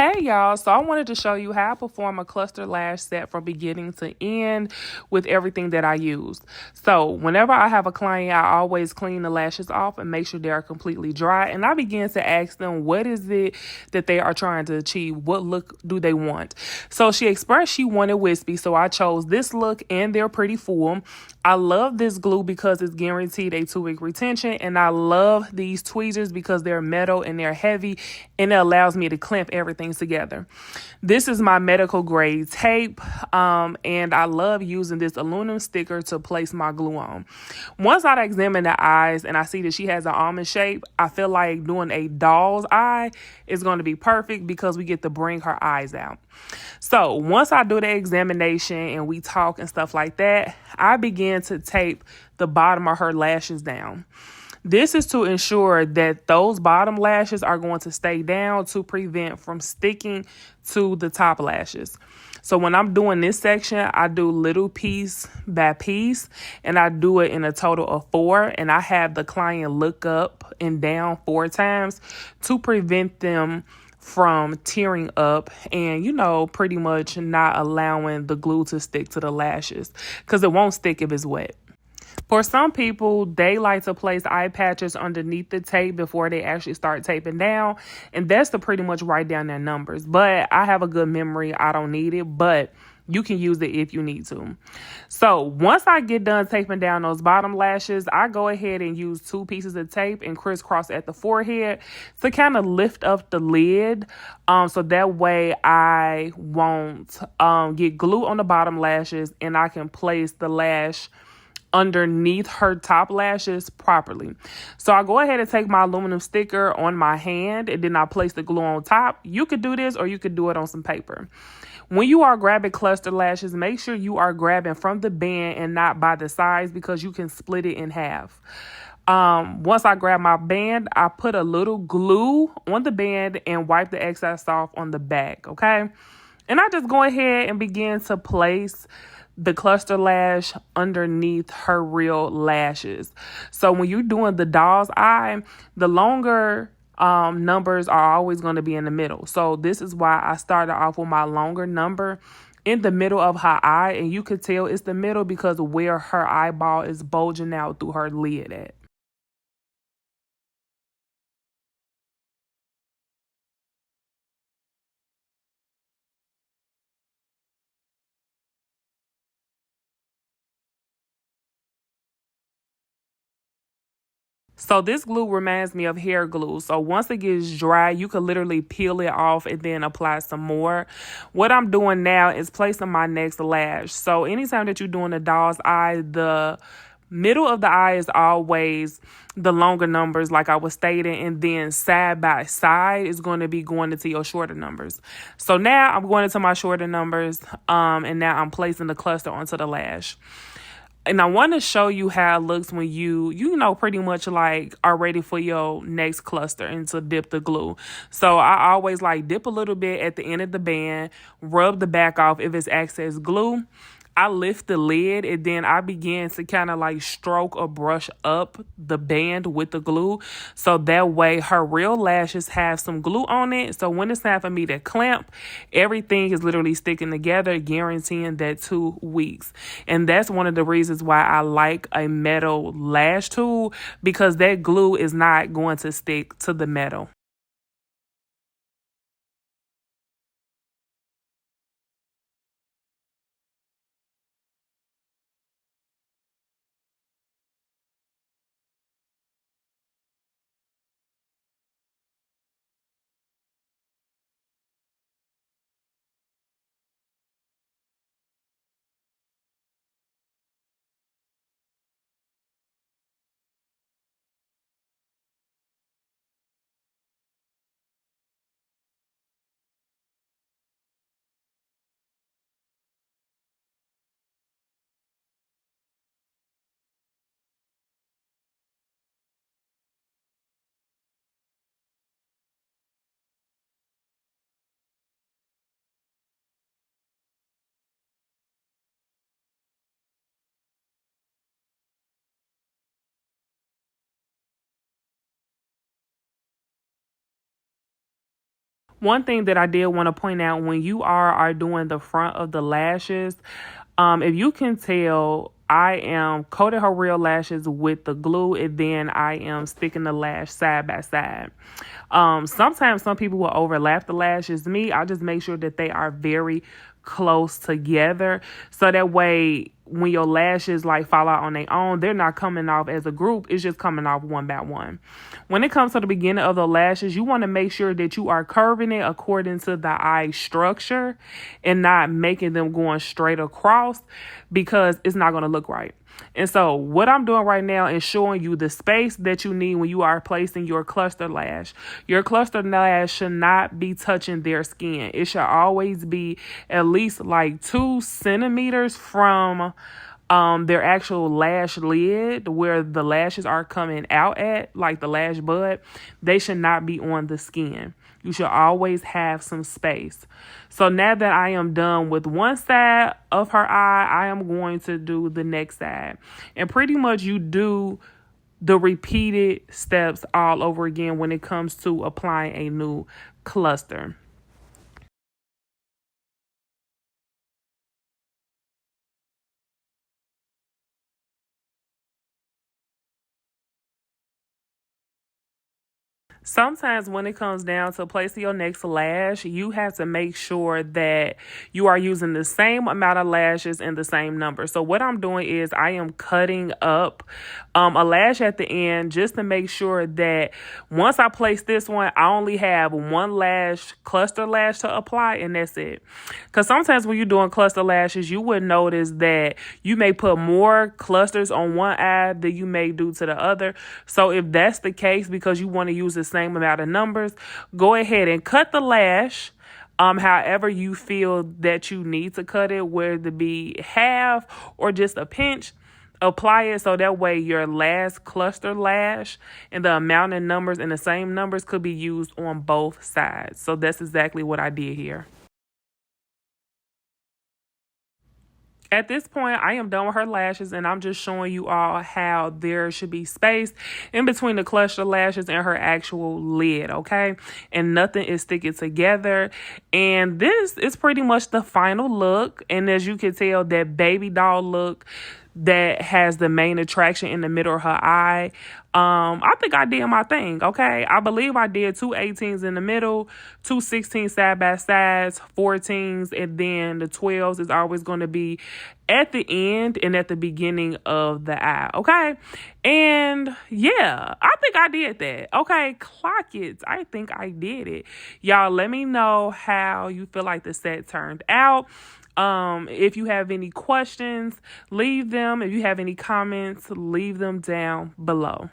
Hey y'all, so I wanted to show you how I perform a cluster lash set from beginning to end with everything that I used. So whenever I have a client, I always clean the lashes off and make sure they are completely dry. And I begin to ask them, what is it that they are trying to achieve? What look do they want? So she expressed she wanted wispy, so I chose this look and they're pretty full. I love this glue because it's guaranteed a 2-week retention, and I love these tweezers because they're metal and they're heavy, and it allows me to clamp everything together. This is my medical grade tape, and I love using this aluminum sticker to place my glue on. Once I examine the eyes and I see that she has an almond shape, I feel like doing a doll's eye is going to be perfect because we get to bring her eyes out. So once I do the examination and we talk and stuff like that, I begin to tape the bottom of her lashes down. This is to ensure that those bottom lashes are going to stay down to prevent from sticking to the top lashes. So when I'm doing this section, I do little piece by piece, and I do it in a total of 4. And I have the client look up and down 4 times to prevent them from tearing up and, pretty much not allowing the glue to stick to the lashes, because it won't stick if it's wet. For some people, they like to place eye patches underneath the tape before they actually start taping down. And that's to pretty much write down their numbers. But I have a good memory. I don't need it, but you can use it if you need to. So once I get done taping down those bottom lashes, I go ahead and use 2 pieces of tape and crisscross at the forehead to kind of lift up the lid. So that way I won't get glue on the bottom lashes, and I can place the lash underneath her top lashes properly. So I go ahead and take my aluminum sticker on my hand, and then I place the glue on top. You could do this or you could do it on some paper. When you are grabbing cluster lashes, make sure you are grabbing from the band and not by the sides, because you can split it in half. Once I grab my band, I put a little glue on the band and wipe the excess off on the back, okay? And I just go ahead and begin to place the cluster lash underneath her real lashes. So when you're doing the doll's eye, the longer numbers are always going to be in the middle. So this is why I started off with my longer number in the middle of her eye, and you could tell it's the middle because where her eyeball is bulging out through her lid at. So this glue reminds me of hair glue. So once it gets dry, you can literally peel it off and then apply some more. What I'm doing now is placing my next lash. So anytime that you're doing a doll's eye, the middle of the eye is always the longer numbers, like I was stating, and then side by side is going to be going into your shorter numbers. So now I'm going into my shorter numbers, and now I'm placing the cluster onto the lash. And I want to show you how it looks when pretty much like are ready for your next cluster and to dip the glue. So I always like dip a little bit at the end of the band, rub the back off if it's excess glue. I lift the lid, and then I begin to kind of like stroke or brush up the band with the glue. So that way her real lashes have some glue on it. So when it's time for me to clamp, everything is literally sticking together, guaranteeing that 2 weeks. And that's one of the reasons why I like a metal lash tool, because that glue is not going to stick to the metal. One thing that I did want to point out, when you are doing the front of the lashes, if you can tell, I am coating her real lashes with the glue, and then I am sticking the lash side by side. Sometimes some people will overlap the lashes. Me, I just make sure that they are very close together, so that way when your lashes like fall out on their own, they're not coming off as a group. It's just coming off one by one. When it comes to the beginning of the lashes, you want to make sure that you are curving it according to the eye structure and not making them going straight across, because it's not going to look right. And so what I'm doing right now is showing you the space that you need when you are placing your cluster lash. Your cluster lash should not be touching their skin. It should always be at least like 2 centimeters from their actual lash lid, where the lashes are coming out at, like the lash bud. They should not be on the skin. You should always have some space. So now that I am done with one side of her eye, I am going to do the next side. And pretty much you do the repeated steps all over again when it comes to applying a new cluster. Sometimes when it comes down to placing your next lash, you have to make sure that you are using the same amount of lashes in the same number. So what I'm doing is I am cutting up a lash at the end, just to make sure that once I place this one, I only have one lash, cluster lash, to apply, and that's it. Because sometimes when you're doing cluster lashes, you would notice that you may put more clusters on one eye than you may do to the other. So if that's the case, because you want to use the same amount of numbers, go ahead and cut the lash however you feel that you need to cut it, whether it be half or just a pinch. Apply it so that way your last cluster lash and the amount of numbers and the same numbers could be used on both sides. So that's exactly what I did here. At this point, I am done with her lashes, and I'm just showing you all how there should be space in between the cluster lashes and her actual lid, okay? And nothing is sticking together. And this is pretty much the final look. And as you can tell, that baby doll look that has the main attraction in the middle of her eye. I think I did my thing, okay? I believe I did 2 18s in the middle, 2 16s side by sides, 14s, and then the 12s is always going to be at the end and at the beginning of the eye, okay? And yeah, I think I did that, okay? Clock it. I think I did it. Y'all, let me know how you feel like the set turned out. If you have any questions, leave them. If you have any comments, leave them down below.